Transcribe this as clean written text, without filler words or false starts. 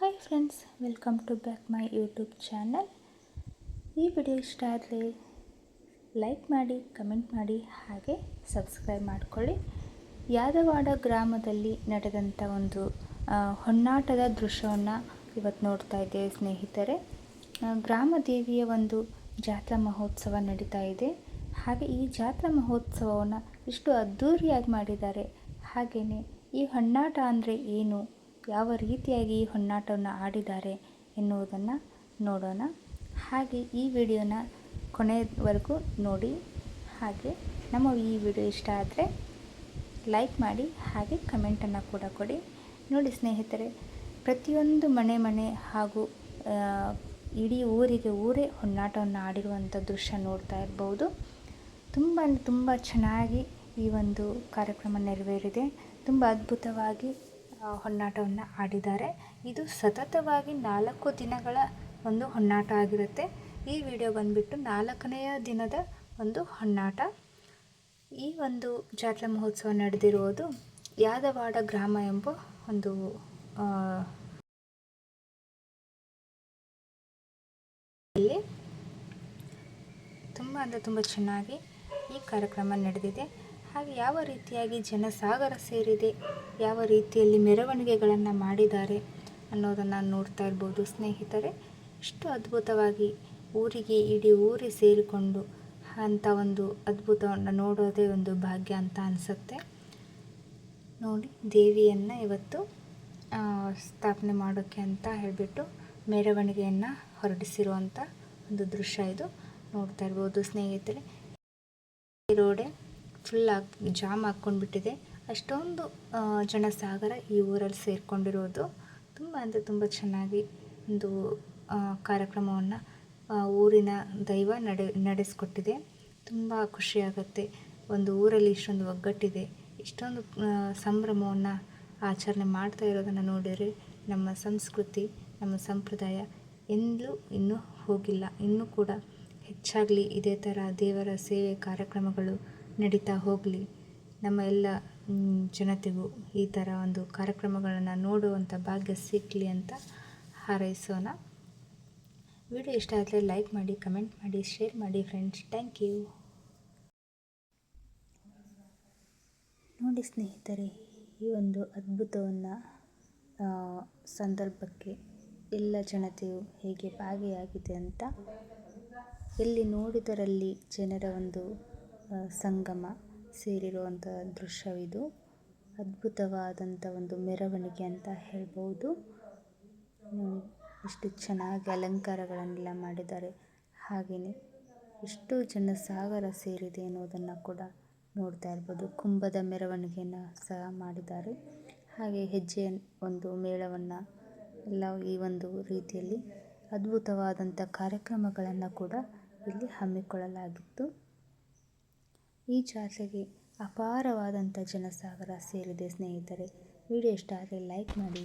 Hi friends, welcome to back my YouTube channel. ಈ video ಇಷ್ಟ ಆದರೆ ಲೈಕ್ ಮಾಡಿ, ಕಮೆಂಟ್ ಮಾಡಿ, ಹಾಗೆ ಸಬ್ಸ್ಕ್ರೈಬ್ ಮಾಡಿಕೊಳ್ಳಿ. ಯಾದವಾಡ ಗ್ರಾಮದಲ್ಲಿ ನಡೆದಂಥ ಒಂದು ಹೊನ್ನಾಟದ ದೃಶ್ಯವನ್ನು ಇವತ್ತು ನೋಡ್ತಾ ಇದ್ದೇವೆ ಸ್ನೇಹಿತರೆ. ಗ್ರಾಮ ದೇವಿಯ ಒಂದು ಜಾತ್ರಾ ಮಹೋತ್ಸವ ನಡೀತಾ ಇದೆ. ಹಾಗೆ ಈ ಜಾತ್ರಾ ಮಹೋತ್ಸವವನ್ನು ಇಷ್ಟು ಅದ್ಧೂರಿಯಾಗಿ ಮಾಡಿದ್ದಾರೆ. ಹಾಗೆಯೇ ಈ ಹೊನ್ನಾಟ ಅಂದರೆ ಏನು, ಯಾವ ರೀತಿಯಾಗಿ ಈ ಹೊನ್ನಾಟವನ್ನು ಆಡಿದ್ದಾರೆ ಎನ್ನುವುದನ್ನು ನೋಡೋಣ. ಹಾಗೆ ಈ ವಿಡಿಯೋನ ಕೊನೆಯವರೆಗೂ ನೋಡಿ. ಹಾಗೆ ನಮ್ಮ ಈ ವಿಡಿಯೋ ಇಷ್ಟ ಆದರೆ ಲೈಕ್ ಮಾಡಿ, ಹಾಗೆ ಕಮೆಂಟನ್ನು ಕೂಡ ಕೊಡಿ. ನೋಡಿ ಸ್ನೇಹಿತರೆ, ಪ್ರತಿಯೊಂದು ಮನೆ ಹಾಗೂ ಇಡೀ ಊರೇ ಹೊನ್ನಾಟವನ್ನು ಆಡಿರುವಂಥ ದೃಶ್ಯ ನೋಡ್ತಾ ಇರ್ಬೋದು. ತುಂಬ ಚೆನ್ನಾಗಿ ಈ ಒಂದು ಕಾರ್ಯಕ್ರಮ ನೆರವೇರಿದೆ. ತುಂಬ ಅದ್ಭುತವಾಗಿ ಹೊನ್ನಾಟವನ್ನು ಆಡಿದ್ದಾರೆ. ಇದು ಸತತವಾಗಿ 4 ದಿನಗಳ ಒಂದು ಹೊನ್ನಾಟ ಆಗಿರುತ್ತೆ. ಈ ವಿಡಿಯೋ ಬಂದುಬಿಟ್ಟು 4ನೆಯ ದಿನದ ಒಂದು ಹೊನ್ನಾಟ. ಈ ಒಂದು ಜಾತ್ರಾ ಮಹೋತ್ಸವ ನಡೆದಿರುವುದು ಯಾದವಾಡ ಗ್ರಾಮ ಎಂಬ ಒಂದು ಇಲ್ಲಿ ತುಂಬ ಚೆನ್ನಾಗಿ ಈ ಕಾರ್ಯಕ್ರಮ ನಡೆದಿದೆ. ಹಾಗೆ ಯಾವ ರೀತಿಯಾಗಿ ಜನಸಾಗರ ಸೇರಿದೆ, ಯಾವ ರೀತಿಯಲ್ಲಿ ಮೆರವಣಿಗೆಗಳನ್ನು ಮಾಡಿದ್ದಾರೆ ಅನ್ನೋದನ್ನು ನೋಡ್ತಾ ಇರ್ಬೋದು ಸ್ನೇಹಿತರೆ. ಇಷ್ಟು ಅದ್ಭುತವಾಗಿ ಇಡೀ ಊರೇ ಸೇರಿಕೊಂಡು ಅಂಥ ಒಂದು ಅದ್ಭುತವನ್ನು ನೋಡೋದೇ ಒಂದು ಭಾಗ್ಯ ಅಂತ ಅನಿಸುತ್ತೆ. ನೋಡಿ, ದೇವಿಯನ್ನು ಇವತ್ತು ಸ್ಥಾಪನೆ ಮಾಡೋಕ್ಕೆ ಅಂತ ಹೇಳಿಬಿಟ್ಟು ಮೆರವಣಿಗೆಯನ್ನು ಹೊರಡಿಸಿರುವಂಥ ಒಂದು ದೃಶ್ಯ ಇದು ನೋಡ್ತಾ ಇರ್ಬೋದು ಸ್ನೇಹಿತರೆ. ರೋಡೇ ಫುಲ್ ಜಾಮ್ ಹಾಕ್ಕೊಂಡ್ಬಿಟ್ಟಿದೆ. ಅಷ್ಟೊಂದು ಜನಸಾಗರ ಈ ಊರಲ್ಲಿ ಸೇರಿಕೊಂಡಿರೋದು ತುಂಬ ಚೆನ್ನಾಗಿ ಒಂದು ಕಾರ್ಯಕ್ರಮವನ್ನು ಊರಿನ ದೈವ ನಡೆಸಿಕೊಟ್ಟಿದೆ. ತುಂಬ ಖುಷಿಯಾಗುತ್ತೆ. ಒಂದು ಊರಲ್ಲಿ ಇಷ್ಟೊಂದು ಒಗ್ಗಟ್ಟಿದೆ, ಇಷ್ಟೊಂದು ಸಂಭ್ರಮವನ್ನು ಆಚರಣೆ ಮಾಡ್ತಾ ಇರೋದನ್ನು ನೋಡಿದರೆ ನಮ್ಮ ಸಂಸ್ಕೃತಿ, ನಮ್ಮ ಸಂಪ್ರದಾಯ ಇನ್ನೂ ಹೋಗಿಲ್ಲ. ಇನ್ನೂ ಕೂಡ ಹೆಚ್ಚಾಗಲಿ, ಇದೇ ಥರ ದೇವರ ಸೇವೆ ಕಾರ್ಯಕ್ರಮಗಳು ನಡೀತಾ ಹೋಗಲಿ. ನಮ್ಮ ಎಲ್ಲ ಜನತೆಗೂ ಈ ಥರ ಒಂದು ಕಾರ್ಯಕ್ರಮಗಳನ್ನು ನೋಡುವಂಥ ಭಾಗ್ಯ ಸಿಕ್ಕಲಿ ಅಂತ ಹಾರೈಸೋಣ. ವಿಡಿಯೋ ಇಷ್ಟ ಆದರೆ ಲೈಕ್ ಮಾಡಿ, ಕಮೆಂಟ್ ಮಾಡಿ, ಶೇರ್ ಮಾಡಿ ಫ್ರೆಂಡ್ಸ್. Thank you. ನೋಡಿ ಸ್ನೇಹಿತರೆ, ಈ ಒಂದು ಅದ್ಭುತವನ್ನು ಸಂದರ್ಭಕ್ಕೆ ಎಲ್ಲ ಜನತೆಯು ಹೇಗೆ ಭಾಗಿಯಾಗಿದೆ ಅಂತ, ಎಲ್ಲಿ ನೋಡಿದರಲ್ಲಿ ಜನರ ಒಂದು ಸಂಗಮ ಸೇರಿರುವಂಥ ದೃಶ್ಯವಿದು. ಅದ್ಭುತವಾದಂಥ ಒಂದು ಮೆರವಣಿಗೆ ಅಂತ ಹೇಳ್ಬೋದು. ಎಷ್ಟು ಚೆನ್ನಾಗಿ ಅಲಂಕಾರಗಳನ್ನೆಲ್ಲ ಮಾಡಿದ್ದಾರೆ. ಹಾಗೆಯೇ ಎಷ್ಟು ಜನಸಾಗರ ಸೇರಿದೆ ಅನ್ನೋದನ್ನು ಕೂಡ ನೋಡ್ತಾ ಇರ್ಬೋದು. ಕುಂಭದ ಮೆರವಣಿಗೆಯನ್ನು ಸಹ ಮಾಡಿದ್ದಾರೆ. ಹಾಗೆ ಹೆಜ್ಜೆ ಒಂದು ಮೇಳವನ್ನು ಎಲ್ಲ ಈ ಒಂದು ರೀತಿಯಲ್ಲಿ ಅದ್ಭುತವಾದಂಥ ಕಾರ್ಯಕ್ರಮಗಳನ್ನು ಕೂಡ ಇಲ್ಲಿ ಹಮ್ಮಿಕೊಳ್ಳಲಾಗಿತ್ತು. ಈ ಜಾತ್ರೆಗೆ ಅಪಾರವಾದಂಥ ಜನಸಾಗರ ಸೇರಿದೆ ಸ್ನೇಹಿತರೆ. ವಿಡಿಯೋ ಇಷ್ಟ ಆದರೆ ಲೈಕ್ ಮಾಡಿ.